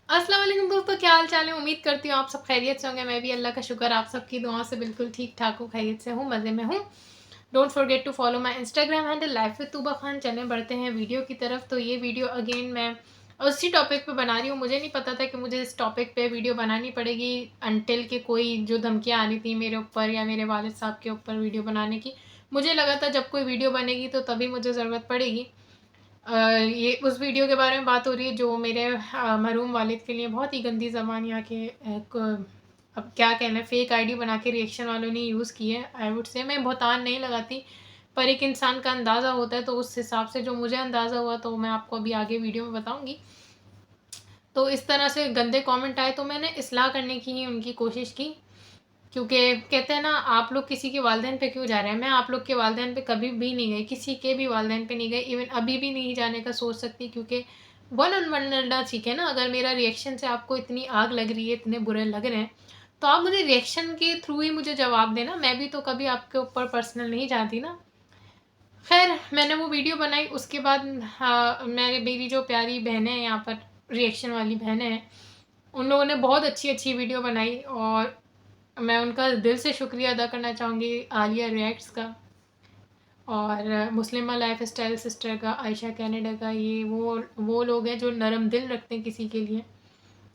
अस्सलाम वालेकुम दोस्तों, क्या हाल चाल है। उम्मीद करती हूँ आप सब खैरियत से होंगे। मैं भी अल्लाह का शुक्र आप सबकी दुआओं से बिल्कुल ठीक ठाक हूँ, खैरियत से हूँ, मज़े में हूँ। Don't forget to follow my Instagram handle life with Tuba Khan. चलें बढ़ते हैं वीडियो की तरफ। तो ये वीडियो अगेन मैं उसी टॉपिक पे बना रही हूँ। मुझे नहीं पता था कि मुझे इस टॉपिक पे वीडियो बनानी पड़ेगी अनटिल के कोई जो धमकियाँ आनी थी मेरे ऊपर या मेरे वालिद साहब के ऊपर वीडियो बनाने की। मुझे लगा था जब कोई वीडियो बनेगी तो तभी मुझे ज़रूरत पड़ेगी। ये उस वीडियो के बारे में बात हो रही है जो मेरे मरहूम वालिद के लिए बहुत ही गंदी ज़बान यहाँ के अब क्या कहना है, फेक आईडी बना के रिएक्शन वालों ने यूज़ की है। आई वुड से मैं बहुतान नहीं लगाती, पर एक इंसान का अंदाज़ा होता है, तो उस हिसाब से जो मुझे अंदाज़ा हुआ तो मैं आपको अभी आगे वीडियो में बताऊँगी। तो इस तरह से गंदे कमेंट आए तो मैंने इस्लाह करने की ही उनकी कोशिश की, क्योंकि कहते हैं ना, आप लोग किसी के वालिदैन पे क्यों जा रहे हैं। मैं आप लोग के वालिदैन पे कभी भी नहीं गई, किसी के भी वालिदैन पे नहीं गई, इवन अभी भी नहीं जाने का सोच सकती, क्योंकि वन ऑन वन लड़ना सीखे ना। अगर मेरा रिएक्शन से आपको इतनी आग लग रही है, इतने बुरे लग रहे हैं, तो आप मुझे रिएक्शन के थ्रू ही मुझे जवाब देना। मैं भी तो कभी आपके ऊपर पर्सनल नहीं जाती ना। खैर, मैंने वो वीडियो बनाई, उसके बाद हाँ, मेरी जो प्यारी बहनें हैं यहाँ पर, रिएक्शन वाली बहनें हैं, उन लोगों ने बहुत अच्छी अच्छी वीडियो बनाई, और मैं उनका दिल से शुक्रिया अदा करना चाहूँगी। आलिया रिएक्ट्स का, और मुस्लिमा लाइफ स्टाइल सिस्टर का, आयशा कनाडा का। ये वो लोग हैं जो नरम दिल रखते हैं किसी के लिए,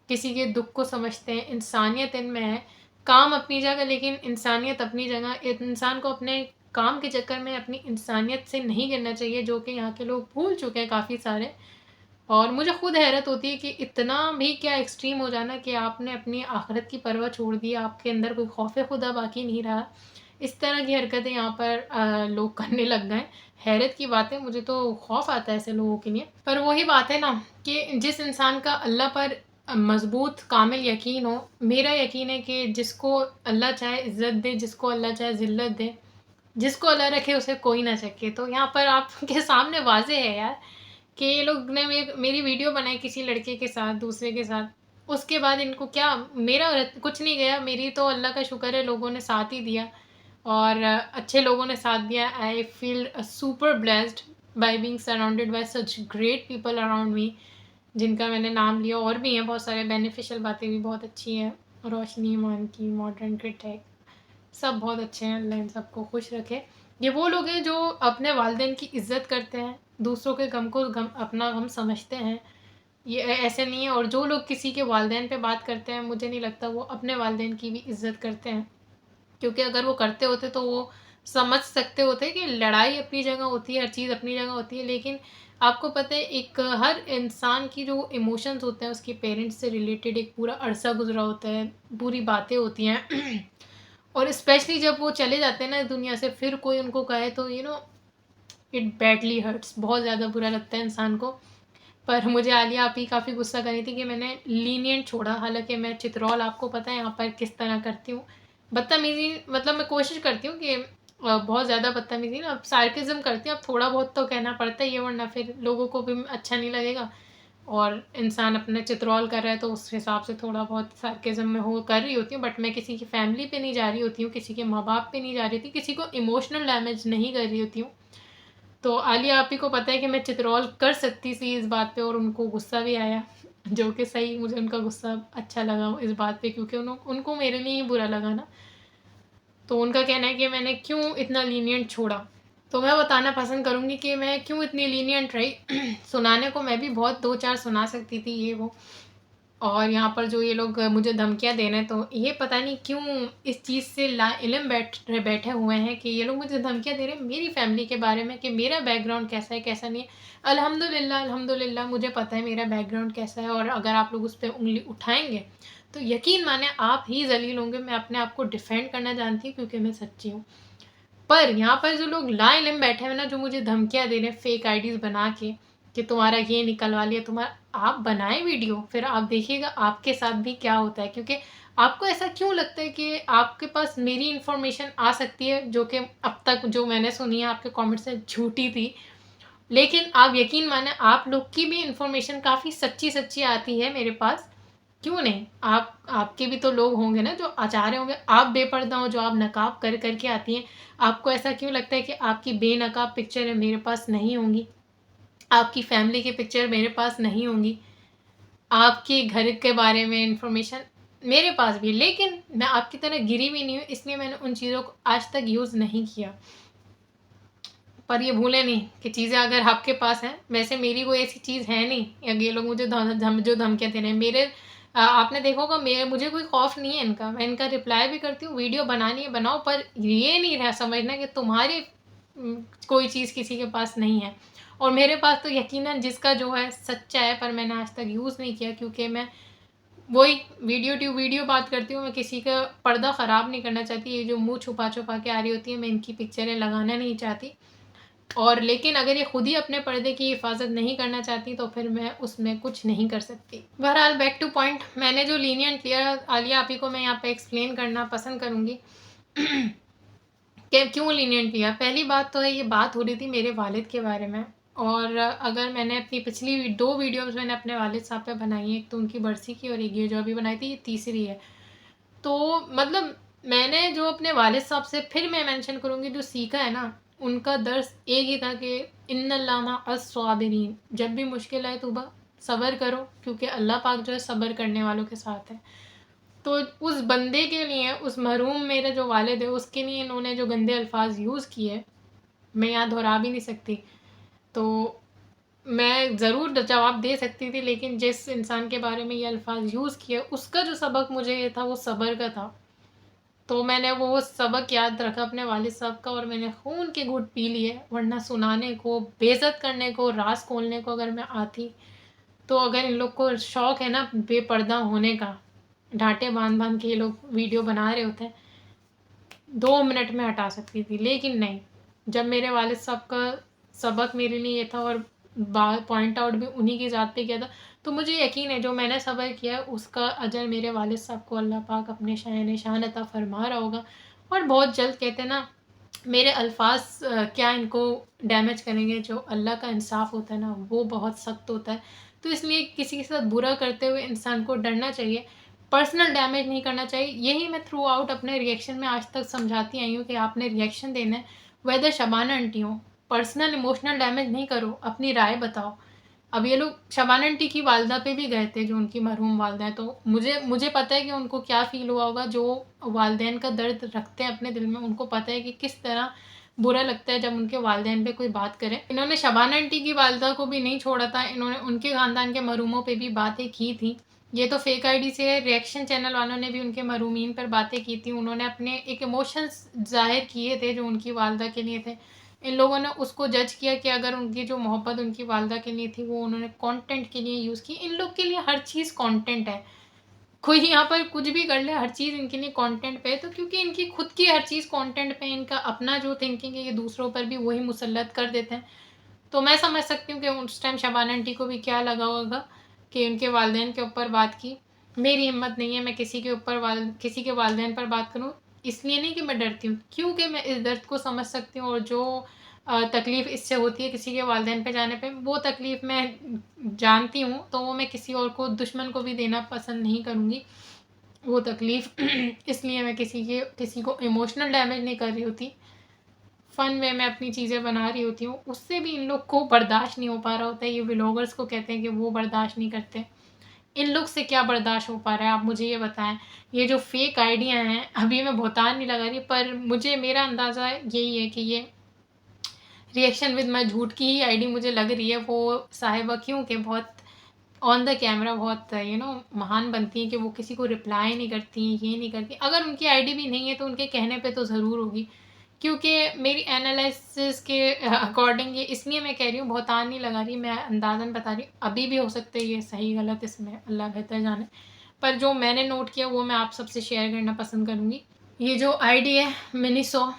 किसी के दुख को समझते हैं। इंसानियत इनमें है। काम अपनी जगह, लेकिन इंसानियत अपनी जगह। इंसान को अपने काम के चक्कर में अपनी इंसानियत से नहीं गिरना चाहिए, जो कि यहाँ के लोग भूल चुके हैं काफ़ी सारे। और मुझे खुद हैरत होती है कि इतना भी क्या एक्सट्रीम हो जाना कि आपने अपनी आखिरत की परवाह छोड़ दी, आपके अंदर कोई खौफ खुदा बाकी नहीं रहा। इस तरह की हरकतें यहाँ पर लोग करने लग गए। हैरत की बात है, मुझे तो खौफ आता है ऐसे लोगों के लिए। पर वही बात है ना, कि जिस इंसान का अल्लाह पर मजबूत कामिल यकीन हो, मेरा यकीन है कि जिसको अल्लाह चाहे इज़्ज़त दे, जिसको अल्लाह चाहे ज़िल्लत दे, जिसको अल्लाह रखे उसे कोई ना चखे। तो यहाँ पर आपके सामने वाज़ेह है यार, कि ये लोग ने मेरी वीडियो बनाई किसी लड़के के साथ, दूसरे के साथ। उसके बाद इनको क्या, मेरा कुछ नहीं गया। मेरी तो अल्लाह का शुक्र है, लोगों ने साथ ही दिया, और अच्छे लोगों ने साथ दिया। I feel super blessed by being surrounded by such great people around me, जिनका मैंने नाम लिया। और भी हैं बहुत सारे, बेनिफिशियल बातें भी बहुत अच्छी हैं। रोशनी मान की, मॉडर्न क्रिटेक, सब बहुत अच्छे हैं। अल्लाह इन सबको खुश रखे। ये वो लोग हैं जो अपने वालिदैन की इज़्ज़त करते हैं, दूसरों के गम को गम अपना गम समझते हैं। ये ऐसे नहीं है। और जो लोग किसी के वालिदैन पे बात करते हैं, मुझे नहीं लगता वो अपने वालिदैन की भी इज़्ज़त करते हैं, क्योंकि अगर वो करते होते तो वो समझ सकते होते कि लड़ाई अपनी जगह होती है, हर चीज़ अपनी जगह होती है। लेकिन आपको पता है, एक हर इंसान की जो इमोशंस होते हैं, उसके पेरेंट्स से रिलेटेड एक पूरा अरसा गुजरा होता है, पूरी बातें होती हैं। और स्पेशली जब वो चले जाते हैं ना इस दुनिया से, फिर कोई उनको कहे तो इट बैडली हर्ट्स, बहुत ज़्यादा बुरा लगता है इंसान को। पर मुझे आलिया आप ही काफ़ी गुस्सा कर रही थी कि मैंने लीनियंट छोड़ा, हालांकि मैं चित्रौल आपको पता है यहाँ पर किस तरह करती हूँ। बदतमीज़ी, मतलब मैं कोशिश करती हूँ कि बहुत ज़्यादा बदतमीज़ी ना, अब सार्किज़म करती हूँ। अब थोड़ा बहुत तो कहना पड़ता है ये, वरना फिर लोगों को भी अच्छा नहीं लगेगा। और इंसान अपने चित्रौल कर रहा है तो उस हिसाब से थोड़ा बहुत सार्केज़म में हो कर रही होती हूँ। बट मैं किसी की फैमिली पे नहीं जा रही होती हूँ, किसी के माँ बाप पे नहीं जा रही थी, किसी को इमोशनल डैमेज नहीं कर रही होती हूँ। तो आलिया आप ही को पता है कि मैं चित्रौल कर सकती थी इस बात पे, और उनको गुस्सा भी आया, जो कि सही, मुझे उनका गुस्सा अच्छा लगा इस बात पे, क्योंकि उनको मेरे लिए ही बुरा लगा ना। तो उनका कहना है कि मैंने क्यों इतना लीनियंट छोड़ा। तो मैं बताना पसंद करूँगी कि मैं क्यों इतनी लीनियंट रही। सुनाने को मैं भी बहुत दो चार सुना सकती थी ये वो। और यहाँ पर जो ये लोग मुझे धमकियाँ दे रहे हैं, तो ये पता नहीं क्यों इस चीज़ से लाइल्म बैठे हुए हैं कि ये लोग मुझे धमकियाँ दे रहे हैं मेरी फैमिली के बारे में, कि मेरा बैकग्राउंड कैसा है कैसा नहीं है। अल्हम्दुलिल्लाह अल्हम्दुलिल्लाह मुझे पता है मेरा बैकग्राउंड कैसा है, और अगर आप लोग उस पर उंगली उठाएंगे तो यकीन माने आप ही जलील होंगे। मैं अपने आप को डिफेंड करना जानती हूँ, क्योंकि मैं सच्ची हूँ। पर यहाँ पर जो लोग लाइल्म बैठे हुए ना, जो मुझे धमकियाँ दे रहे हैं फेक आईडीज बना के, कि तुम्हारा ये निकलवा लिया, तुम्हारा, आप बनाए वीडियो, फिर आप देखिएगा आपके साथ भी क्या होता है। क्योंकि आपको ऐसा क्यों लगता है कि आपके पास मेरी इन्फॉर्मेशन आ सकती है, जो कि अब तक जो मैंने सुनी है आपके कमेंट से झूठी थी। लेकिन आप यकीन माने, आप लोग की भी इन्फॉर्मेशन काफ़ी सच्ची सच्ची आती है मेरे पास। क्यों नहीं, आपके भी तो लोग होंगे ना जो आ रहे होंगे। आप बेपर्दा हो, जो आप नकाब कर करके आती हैं। आपको ऐसा क्यों लगता है कि आपकी बेनकाब पिक्चर है मेरे पास नहीं होंगी, आपकी फैमिली की पिक्चर मेरे पास नहीं होंगी। आपके घर के बारे में इन्फॉर्मेशन मेरे पास भी, लेकिन मैं आपकी तरह गिरी भी नहीं हूँ, इसलिए मैंने उन चीज़ों को आज तक यूज़ नहीं किया। पर ये भूलें नहीं कि चीज़ें अगर आपके पास हैं, वैसे मेरी कोई ऐसी चीज़ है नहीं, या ये लोग मुझे जो धमकियाँ दे रहे हैं मेरे, आपने देखा होगा मुझे कोई खौफ नहीं है इनका, मैं इनका रिप्लाई भी करती हूँ, वीडियो बनानी है बनाओ, पर ये नहीं रहा समझना कि तुम्हारी कोई चीज़ किसी के पास नहीं है। और मेरे पास तो यकीनन जिसका जो है सच्चा है, पर मैंने आज तक यूज़ नहीं किया, क्योंकि मैं वही वीडियो बात करती हूँ, मैं किसी का पर्दा ख़राब नहीं करना चाहती। ये जो मुँह छुपा छुपा के आ रही होती है, मैं इनकी पिक्चरें लगाना नहीं चाहती। और लेकिन अगर ये खुद ही अपने पर्दे की हिफाजत नहीं करना चाहती, तो फिर मैं उसमें कुछ नहीं कर सकती। बहरहाल बैक टू पॉइंट, मैंने जो लीनियंट लिया आलिया आपी को मैं यहाँ पे एक्सप्लेन करना पसंद करूँगी कि क्यों लीनियंट लिया। पहली बात तो है, ये बात हो रही थी मेरे वालिद के बारे में, और अगर मैंने अपनी पिछली 2 वीडियोज़ मैंने अपने वालिद साहब पे बनाई है, एक तो उनकी बरसी की और एक ये जो अभी बनाई थी, ये तीसरी है। तो मतलब मैंने जो अपने वालिद साहब से फिर मैं मेंशन करूँगी जो सीखा है ना, उनका दर्स एक ही था कि इन्नल्लाह मअस-साबिरीन, जब भी मुश्किल आए तौबा सब्र करो, क्योंकि अल्लाह पाक जो है सब्र करने वालों के साथ है। तो उस बंदे के लिए, उस मरहूम मेरे जो वालिद है, उसके लिए इन्होंने जो गंदे अल्फाज यूज़ किए, मैं यहाँ दोहरा भी नहीं सकती। तो मैं ज़रूर जवाब दे सकती थी, लेकिन जिस इंसान के बारे में ये अल्फाज यूज़ किए, उसका जो सबक मुझे ये था, वो सब्र का था। तो मैंने वो सबक याद रखा अपने वालिद साहब का, और मैंने खून के घूँट पी लिए, वरना सुनाने को, बेइज़्ज़त करने को, राज़ खोलने को अगर मैं आती, तो अगर इन लोग को शौक़ है ना बेपर्दा होने का, डाँटे बाँध-बाँध के ये लोग वीडियो बना रहे होते हैं, 2 मिनट में हटा सकती थी, लेकिन नहीं। जब मेरे वालिद साहब का सबक मेरे लिए ये था, और पॉइंट आउट भी उन्हीं की ज़ात पे किया था, तो मुझे यकीन है जो मैंने सब्र किया है, उसका अजर मेरे वालिद साहब को अल्लाह पाक अपने शान शान अता फ़रमा रहा होगा। और बहुत जल्द, कहते हैं ना, मेरे अल्फाज क्या इनको डैमेज करेंगे, जो अल्लाह का इंसाफ होता है ना, वो बहुत सख्त होता है। तो इसलिए किसी के साथ बुरा करते हुए इंसान को डरना चाहिए, पर्सनल डैमेज नहीं करना चाहिए। यही मैं थ्रू आउट अपने रिएक्शन में आज तक समझाती आई हूँ कि आपने रिएक्शन देना है, वेदर शबाना आंटी हो, पर्सनल इमोशनल डैमेज नहीं करो, अपनी राय बताओ। अब ये लोग शबाना आंटी की वालदा पे भी गए थे, जो उनकी मरहूम वालदा हैं, तो मुझे पता है कि उनको क्या फ़ील हुआ होगा, जो वालदैन का दर्द रखते हैं अपने दिल में, उनको पता है कि किस तरह बुरा लगता है जब उनके वालदैन पे कोई बात करे। इन्होंने शबाना आंटी की वालदा को भी नहीं छोड़ा था, इन्होंने उनके ख़ानदान के मरहूमों पे भी बातें की थी। ये तो फेक आईडी से है, रिएक्शन चैनल वालों ने भी उनके मरहूमीन पर बातें की थी, उन्होंने अपने एक इमोशंस ज़ाहिर किए थे जो उनकी वालदा के लिए थे। इन लोगों ने उसको जज किया कि अगर उनकी जो मोहब्बत उनकी वालदा के लिए थी, वो उन्होंने कंटेंट के लिए यूज़ की। इन लोग के लिए हर चीज़ कंटेंट है, कोई यहाँ पर कुछ भी कर ले, हर चीज़ इनके लिए कंटेंट पे है। तो क्योंकि इनकी खुद की हर चीज़ कंटेंट पे, इनका अपना जो थिंकिंग है, ये दूसरों पर भी वही मुसल्लत कर देते हैं। तो मैं समझ सकती हूँ कि उस टाइम शबाना आंटी को भी क्या लगा होगा कि उनके वालिदैन के ऊपर बात की। मेरी हिम्मत नहीं है मैं किसी के वालिदैन पर बात करूँ, इसलिए नहीं कि मैं डरती हूँ, क्योंकि मैं इस दर्द को समझ सकती हूँ, और जो तकलीफ़ इससे होती है किसी के वालिदैन पे जाने पे, वो तकलीफ़ मैं जानती हूँ, तो वो मैं किसी और को, दुश्मन को भी देना पसंद नहीं करूँगी वो तकलीफ़। इसलिए मैं किसी को इमोशनल डैमेज नहीं कर रही होती, फ़न वे में अपनी चीज़ें बना रही होती हूँ। उससे भी इन लोग को बर्दाश्त नहीं हो पा रहा होता है। ये व्लॉगर्स को कहते हैं कि वो बर्दाश्त नहीं करते। इन लोग से क्या बर्दाश्त हो पा रहा है, आप मुझे ये बताएँ। ये जो फ़ेक आइडिया हैं, अभी मैं बहुतान नहीं लगा रही, पर मुझे मेरा अंदाज़ा यही है कि ये रिएक्शन विद माय झूठ की ही आईडी मुझे लग रही है। वो साहिबा क्योंकि बहुत ऑन द कैमरा बहुत महान बनती हैं कि वो किसी को रिप्लाई नहीं करती, ये नहीं करती। अगर उनकी आईडी भी नहीं है तो उनके कहने पे तो ज़रूर होगी, क्योंकि मेरी एनालिसिस के अकॉर्डिंग, ये इसलिए मैं कह रही हूँ, बहुतान नहीं लगा रही, मैं अंदाज़न बता रही हूँ। अभी भी हो सकता है ये सही गलत, इसमें अल्लाह बेहतर जाने, पर जो मैंने नोट किया वो मैं आप सबसे शेयर करना पसंद करूँगी। ये जो आईडी है मिनीसो,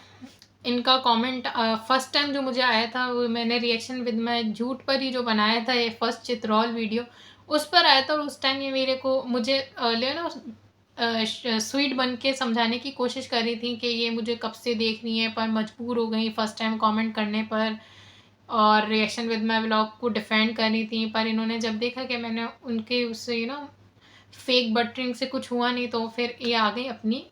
इनका कमेंट फर्स्ट टाइम जो मुझे आया था, वो मैंने रिएक्शन विद माय झूठ पर ही जो बनाया था, ये फर्स्ट चित्रौल वीडियो, उस पर आया था। और उस टाइम ये मुझे स्वीट बन के समझाने की कोशिश कर रही थी कि ये मुझे कब से देख रही है, पर मजबूर हो गई फर्स्ट टाइम कमेंट करने पर, और रिएक्शन विद माय व्लॉग को डिफेंड कर रही थी। पर इन्होंने जब देखा कि मैंने उनके उससे फेक बटरिंग से कुछ हुआ नहीं, तो फिर ये आ गई अपनी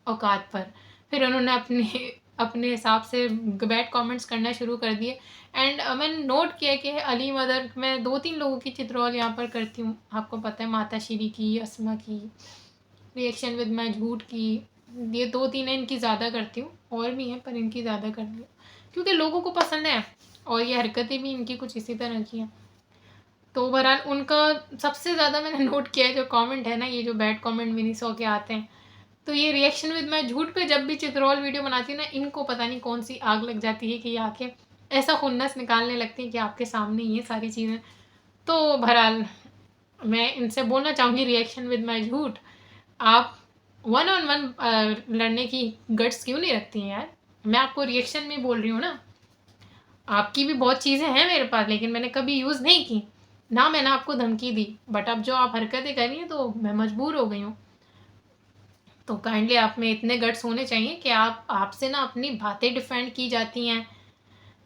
औकात पर। फिर उन्होंने अपनी अपने हिसाब से बैड कमेंट्स करना शुरू कर दिए। एंड मैंने नोट किया कि अली मदर, मैं 2-3 लोगों की चित्रौल यहाँ पर करती हूँ, आपको पता है, माता श्री की, असमा की, रिएक्शन विद माई झूठ की, ये 2-3 है, इनकी ज़्यादा करती हूँ, और भी हैं पर इनकी ज़्यादा करती हूँ क्योंकि लोगों को पसंद है और ये हरकतें भी इनकी कुछ इसी तरह की हैं। तो ओवरऑल उनका सबसे ज़्यादा मैंने नोट किया है जो कमेंट है ना, ये जो बैड कमेंट मिनी सौ के आते हैं, तो ये रिएक्शन विद मैं झूठ पे जब भी चित्रौल वीडियो बनाती हूँ ना, इनको पता नहीं कौन सी आग लग जाती है कि ये आके ऐसा खुन्नस निकालने लगती है कि आपके सामने ये सारी चीज़ें। तो बहरहाल मैं इनसे बोलना चाहूँगी, रिएक्शन विद माई झूठ, आप 1-on-1 लड़ने की गट्स क्यों नहीं रखती हैं यार? मैं आपको रिएक्शन में बोल रही हूँ ना, आपकी भी बहुत चीज़ें हैं मेरे पास, लेकिन मैंने कभी यूज़ नहीं की, ना मैंने आपको धमकी दी, बट अब जो आप हरकतें कर रही हैं तो मैं मजबूर हो गई हूँ। तो काइंडली आप में इतने गट्स होने चाहिए कि आपसे ना अपनी बातें डिफेंड की जाती हैं,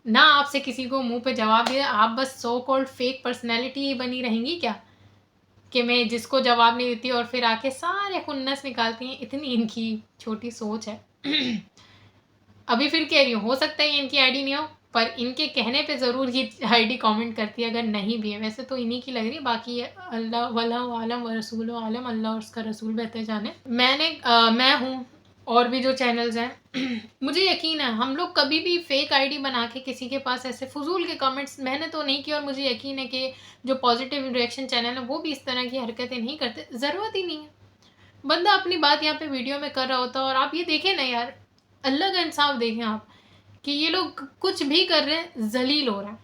ना आपसे किसी को मुँह पे जवाब दिया, आप बस सो कॉल्ड फेक पर्सनैलिटी ही बनी रहेंगी क्या? कि मैं जिसको जवाब नहीं देती और फिर आके सारे खुन्नस निकालती हैं, इतनी इनकी छोटी सोच है। अभी फिर कह रही हूँ, हो सकता है ये इनकी आईडी नहीं हो, पर इनके कहने पे ज़रूर ये आईडी कमेंट करती है, अगर नहीं भी है। वैसे तो इन्हीं की लग रही है, बाकी ये अल्लाह वल्लाहु आलम व रसूलु आलम, अल्लाह और उसका रसूल बेहतर जाने। मैं हूँ और भी जो चैनल्स हैं, मुझे यकीन है हम लोग कभी भी फेक आईडी बना के किसी के पास ऐसे फजूल के कमेंट्स मैंने तो नहीं किए, और मुझे यकीन है कि जो पॉजिटिव रिएक्शन चैनल है वो भी इस तरह की हरकतें नहीं करते। ज़रूरत ही नहीं है, बंदा अपनी बात यहाँ पे वीडियो में कर रहा होता है, और आप ये देखें ना यार, अल्लाह का इंसाफ देखें आप कि ये लोग कुछ भी कर रहे हैं, जलील हो रहा है।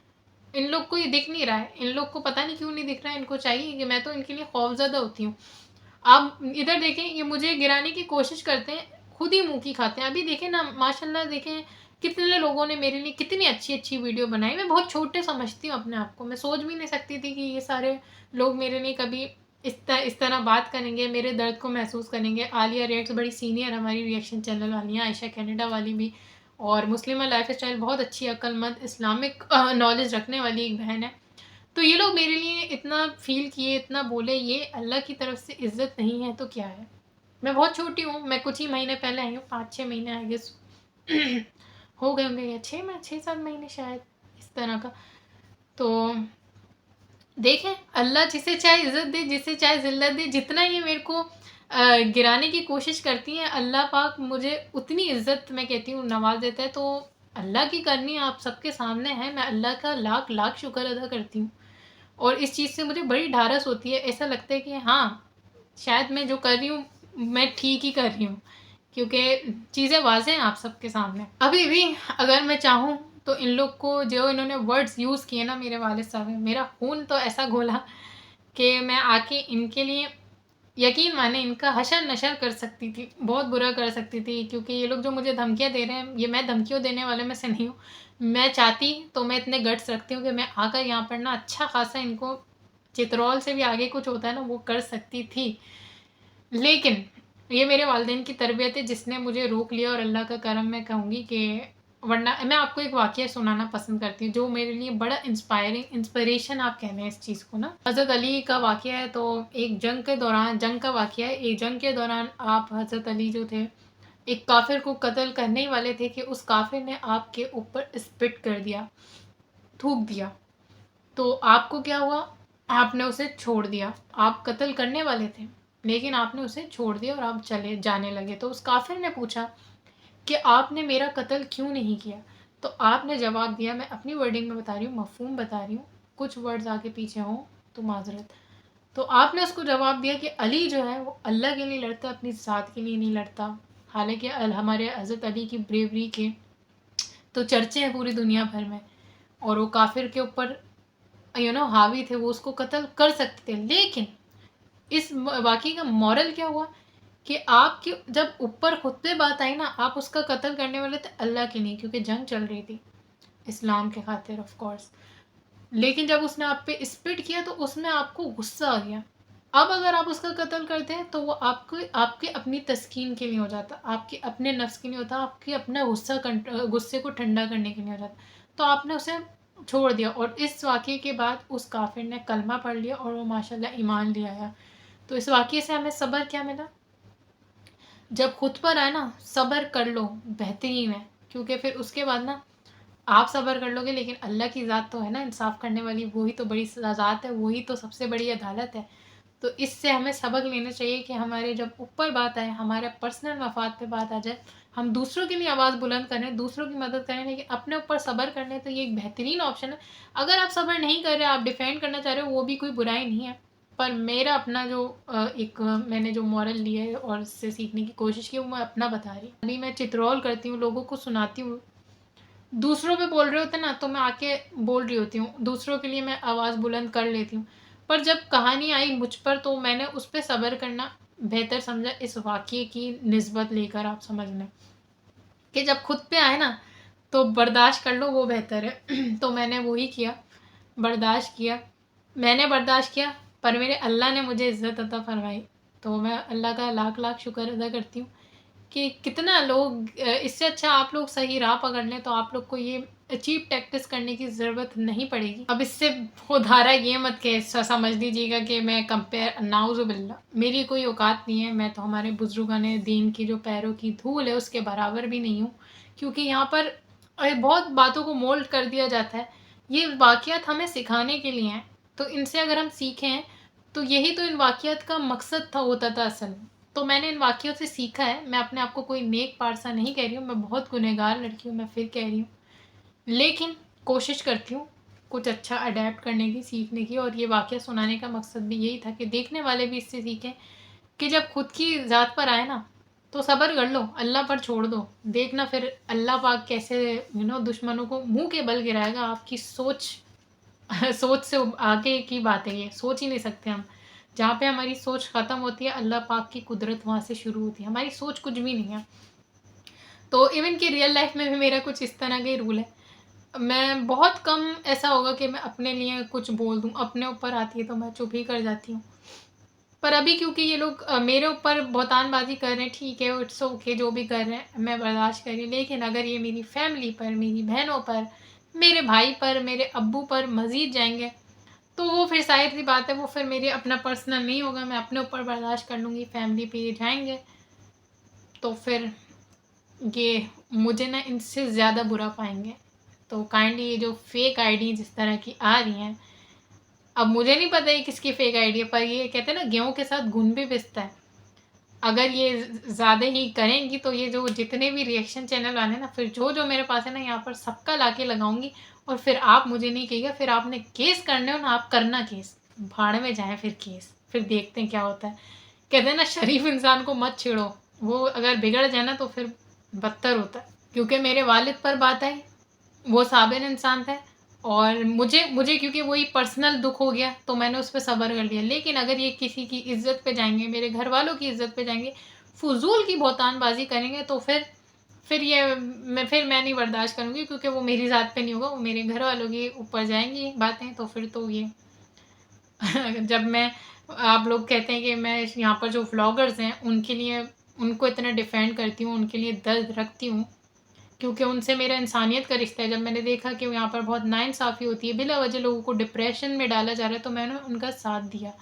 इन लोग को ये दिख नहीं रहा है, इन लोग को पता नहीं क्यों नहीं दिख रहा है, इनको चाहिए कि मैं तो इनके लिए खौफजदा होती हूँ। आप इधर देखें, ये मुझे गिराने की कोशिश करते हैं, खुद ही मुंह की खाते हैं। अभी देखें ना, माशाल्लाह देखें कितने लोगों ने मेरे लिए कितनी अच्छी अच्छी वीडियो बनाई। मैं बहुत छोटे समझती हूँ अपने आप को, मैं सोच भी नहीं सकती थी कि ये सारे लोग मेरे लिए कभी इस तरह बात करेंगे, मेरे दर्द को महसूस करेंगे। आलिया रिएक्ट्स बड़ी सीनियर हमारी रिएक्शन चैनल वाली हैं, आयशा कनाडा वाली भी, और मुस्लिमा लाइफ स्टाइल बहुत अच्छी अक्लमंद इस्लामिक नॉलेज रखने वाली एक बहन है। तो ये लोग मेरे लिए इतना फ़ील किए, इतना बोले, ये अल्लाह की तरफ से इज़्ज़त नहीं है तो क्या है? मैं बहुत छोटी हूँ, मैं कुछ ही महीने पहले आई हूँ, 5-6 महीने आई गेस हो गए होंगे, या 6-7 महीने शायद, इस तरह का। तो देखें, अल्लाह जिसे चाहे इज़्ज़त दे, जिसे चाहे ज़िल्लत दे। जितना ये मेरे को गिराने की कोशिश करती हैं, अल्लाह पाक मुझे उतनी इज़्ज़त, मैं कहती हूँ, नवाज़ देता है। तो अल्लाह की करनी आप सबके सामने है, मैं अल्लाह का लाख लाख शुक्र अदा करती हूँ, और इस चीज़ से मुझे बड़ी ढारस होती है। ऐसा लगता है कि हाँ, शायद मैं जो कर रही हूँ, मैं ठीक ही कर रही हूँ, क्योंकि चीज़ें वाज़ेह हैं आप सबके सामने। अभी भी अगर मैं चाहूँ तो इन लोग को, जो इन्होंने वर्ड्स यूज़ किए ना मेरे वालिद साहब ने, मेरा खून तो ऐसा घोला कि मैं आके इनके लिए, यकीन माने, इनका हशर नशर कर सकती थी, बहुत बुरा कर सकती थी। क्योंकि ये लोग जो मुझे धमकियाँ दे रहे हैं, ये मैं धमकियों देने वाले में से नहीं हूँ। मैं चाहती तो मैं इतने गट्स रखती हूँ कि मैं आकर यहाँ पर ना अच्छा खासा इनको, चित्रौल से भी आगे कुछ होता है ना, वो कर सकती थी। लेकिन ये मेरे वालिदैन की तरबियत है जिसने मुझे रोक लिया, और अल्लाह का करम मैं कहूँगी कि, वरना मैं आपको एक वाक़या सुनाना पसंद करती हूँ जो मेरे लिए बड़ा इंस्पिरेशन आप कह लें इस चीज़ को ना। हज़रत अली का वाक़या है। तो एक जंग के दौरान, जंग का वाक़या है, एक जंग के दौरान आप हज़रत अली जो थे, एक काफ़िर को कत्ल करने ही वाले थे कि उस काफ़िर ने आपके ऊपर स्पिट कर दिया, थूक दिया। तो आपको क्या हुआ? आपने उसे छोड़ दिया। आप कत्ल करने वाले थे, लेकिन आपने उसे छोड़ दिया और आप चले जाने लगे। तो उस काफ़िर ने पूछा कि आपने मेरा कत्ल क्यों नहीं किया? तो आपने जवाब दिया, मैं अपनी वर्डिंग में बता रही हूँ, मफ़हूम बता रही हूँ, कुछ वर्ड्स आगे पीछे हों तो माज़रत। तो आपने उसको जवाब दिया कि अली जो है वो अल्लाह के लिए लड़ता, अपनी ज़ात के लिए नहीं लड़ता। हालाँकि हमारे हज़रत अली की ब्रेवरी के तो चर्चे हैं पूरी दुनिया भर में, और वो काफ़िर के ऊपर हावी थे, वो उसको कत्ल कर सकते थे। लेकिन इस वाक़ये का मॉरल क्या हुआ कि आपके जब ऊपर खुद पे बात आई ना, आप उसका कत्ल करने वाले थे अल्लाह के लिए, क्योंकि जंग चल रही थी इस्लाम के खातिर ऑफ कोर्स। लेकिन जब उसने आप पे स्पिट किया तो उसमें आपको गुस्सा आ गया। अब अगर आप उसका कत्ल करते हैं तो वो आपके अपनी तस्कीन के लिए हो जाता, आपके अपने नफ्स के लिए होता, आपके अपना गुस्से को ठंडा करने के लिए हो जाता। तो आपने उसे छोड़ दिया, और इस वाक़ये के बाद उस काफिर ने कलमा पढ़ लिया और वो माशाल्लाह ईमान ले आया। तो इस वाक़ये से हमें सबक क्या मिला? जब खुद पर आए ना, सब्र कर लो, बेहतरीन है। क्योंकि फिर उसके बाद ना आप सब्र कर लोगे, लेकिन अल्लाह की ज़ात तो है ना इंसाफ करने वाली, वही तो बड़ी ज़ात है, वही तो सबसे बड़ी अदालत है। तो इससे हमें सबक लेना चाहिए कि हमारे जब ऊपर बात आए, हमारे पर्सनल मफाद पे बात आ जाए, हम दूसरों के लिए आवाज़ बुलंद करें, दूसरों की मदद करें, लेकिन अपने ऊपर सब्र कर लें तो ये एक बेहतरीन ऑप्शन है। अगर आप सब्र नहीं कर रहे, आप डिफेंड करना चाह रहे हो, वो भी कोई बुराई नहीं है। पर मेरा अपना जो मैंने जो मॉरल लिया है और इससे सीखने की कोशिश की, वो मैं अपना बता रही हूँ। अभी मैं चित्रोल करती हूँ, लोगों को सुनाती हूँ, दूसरों पे बोल रहे होते ना तो मैं आके बोल रही होती हूँ, दूसरों के लिए मैं आवाज़ बुलंद कर लेती हूँ। पर जब कहानी आई मुझ पर तो मैंने उस पर सब्र करना बेहतर समझा इस वाक़ये की निस्बत लेकर। आप समझ लें कि जब खुद पे आए ना तो बर्दाश्त कर लो, वो बेहतर है। तो मैंने वही किया, बर्दाश्त किया, मैंने बर्दाश्त किया, पर मेरे अल्लाह ने मुझे इज़्ज़त अता फरमाई। तो मैं अल्लाह का लाख लाख शुक्र अदा करती हूँ कि कितना लोग इससे अच्छा आप लोग सही राह पकड़ लें तो आप लोग को ये चीप टैक्टिस करने की ज़रूरत नहीं पड़ेगी। अब इससे खुदारा ये मत के समझ लीजिएगा कि मैं कंपेयर, नाउज़ुबिल्ला, मेरी कोई औकात नहीं है। मैं तो हमारे बुजुर्गाने दीन की जो पैरों की धूल है उसके बराबर भी नहीं हूँ, क्योंकि यहाँ पर बहुत बातों को मोल्ड कर दिया जाता है। ये वाक़यात हमें सिखाने के लिए हैं, तो इनसे अगर हम सीखें तो यही तो इन वाक़यात का मकसद होता था असल में। तो मैंने इन वाक़यों से सीखा है। मैं अपने आप को कोई नेक पारसा नहीं कह रही हूँ, मैं बहुत गुनहगार लड़की हूँ, मैं फिर कह रही हूँ, लेकिन कोशिश करती हूँ कुछ अच्छा अडेप्ट करने की, सीखने की। और ये वाक़या सुनाने का मकसद भी यही था कि देखने वाले भी इससे सीखें कि जब खुद की ज़ात पर आए ना तो सब्र कर लो, अल्लाह पर छोड़ दो। देखना फिर अल्लाह पाक कैसे दुश्मनों को मुंह के बल गिराएगा। आपकी सोच सोच से आगे की बात है, ये सोच ही नहीं सकते हम। जहाँ पे हमारी सोच ख़त्म होती है, अल्लाह पाक की कुदरत वहाँ से शुरू होती है। हमारी सोच कुछ भी नहीं है। तो इवन कि रियल लाइफ में भी मेरा कुछ इस तरह का ही रूल है। मैं बहुत कम ऐसा होगा कि मैं अपने लिए कुछ बोल दूँ, अपने ऊपर आती है तो मैं चुप ही कर जाती हूँ। पर अभी क्योंकि ये लोग मेरे ऊपर बहतानबाजी कर रहे हैं, ठीक है, इट्स ओके, जो भी कर रहे हैं मैं बर्दाश्त कर रही हूँ। लेकिन अगर ये मेरी फैमिली पर, मेरी बहनों पर, मेरे भाई पर, मेरे अब्बू पर मज़ीद जाएंगे तो वो फिर ज़ाहिर सी बात है, वो फिर मेरे अपना पर्सनल नहीं होगा, मैं अपने ऊपर बर्दाश्त कर लूँगी। फैमिली पे ये जाएंगे तो फिर ये मुझे ना इनसे ज़्यादा बुरा पाएंगे। तो काइंडली ये जो फेक आईडी जिस तरह की आ रही हैं, अब मुझे नहीं पता ये किसकी फेक आईडी है, पर ये कहते हैं ना गेहूँ के साथ घुन भी पिसता है। अगर ये ज़्यादा ही करेंगी तो ये जो जितने भी रिएक्शन चैनल वाले ना, फिर जो मेरे पास है ना, यहाँ पर सबका लाके लगाऊंगी। और फिर आप मुझे नहीं कहिएगा, फिर आपने केस करने हो ना, आप करना केस, भाड़ में जाए फिर केस, फिर देखते हैं क्या होता है। कहते हैं ना शरीफ इंसान को मत छेड़ो, वो अगर बिगड़ जाए ना तो फिर बदतर होता है। क्योंकि मेरे वालिद पर बात आई, वो साबिर इंसान थे, और मुझे क्योंकि वही पर्सनल दुख हो गया तो मैंने उस पर सब्र कर लिया। लेकिन अगर ये किसी की इज्जत पे जाएंगे, मेरे घर वालों की इज्जत पे जाएंगे, फजूल की बहतानबाजी करेंगे, तो फिर मैं नहीं बर्दाश्त करूँगी, क्योंकि वो मेरी ज़ात पे नहीं होगा, वो मेरे घर वालों के ऊपर जाएंगी बातें। तो फिर तो ये जब मैं, आप लोग कहते हैं कि मैं यहाँ पर जो व्लॉगर्स हैं उनके लिए, उनको इतना डिफेंड करती हूँ, उनके लिए दर्द रखती हूँ, क्योंकि उनसे मेरा इंसानियत का रिश्ता है। जब मैंने देखा कि यहाँ पर बहुत नाइंसाफ़ी होती है, बिला वजह लोगों को डिप्रेशन में डाला जा रहा है, तो मैंने उनका साथ दिया।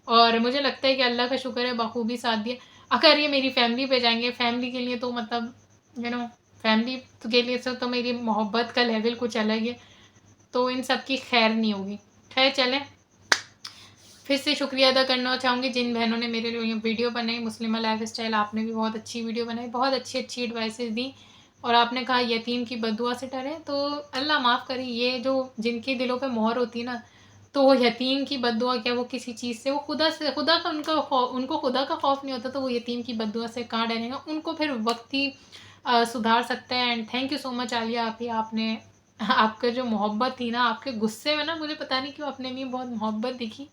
और मुझे लगता है कि अल्लाह का शुक्र है, बखूबी साथ दिया। अगर ये मेरी फैमिली पे जाएंगे, फैमिली के लिए तो मतलब फैमिली के लिए तो मेरी मोहब्बत का लेवल कुछ अलग है, तो इन सब की खैर नहीं होगी। खैर चलें, फिर से शुक्रिया अदा करना चाहूँगी जिन बहनों ने मेरे लिए वीडियो बनाई। मुस्लिमा लाइफ स्टाइल, आपने भी बहुत अच्छी वीडियो बनाई, बहुत अच्छी अच्छी एडवाइसेस दी, और आपने कहा यतीम की बददुआ से डरें। तो अल्लाह माफ़ करे, ये जो जिनके दिलों पे मोहर होती है ना, तो वो यतीम की बददुआ क्या, वो किसी चीज़ से, वो खुदा का उनको खुदा का खौफ नहीं होता, तो वो यतीम की बददुआ से कहाँ डरेगा। उनको फिर वक्त ही सुधार सकता है। And thank you so much Alia, आपने आपका जो मोहब्बत थी ना, आपके गुस्से में ना, मुझे पता नहीं क्यों अपने लिए बहुत मोहब्बत दिखी।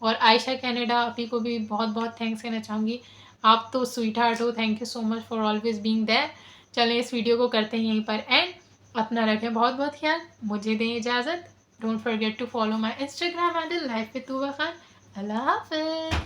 और आयशा कनाडा आपी को भी बहुत बहुत थैंक्स कहना चाहूँगी। आप तो स्वीट हार्ट हो, thank you so much for always being there. चलें इस वीडियो को करते हैं यहीं पर एंड। अपना रखें बहुत बहुत ख्याल, मुझे दें इजाज़त। Don't forget to follow my Instagram handle life with Tuba Khan. अल्लाह हाफ़िज़।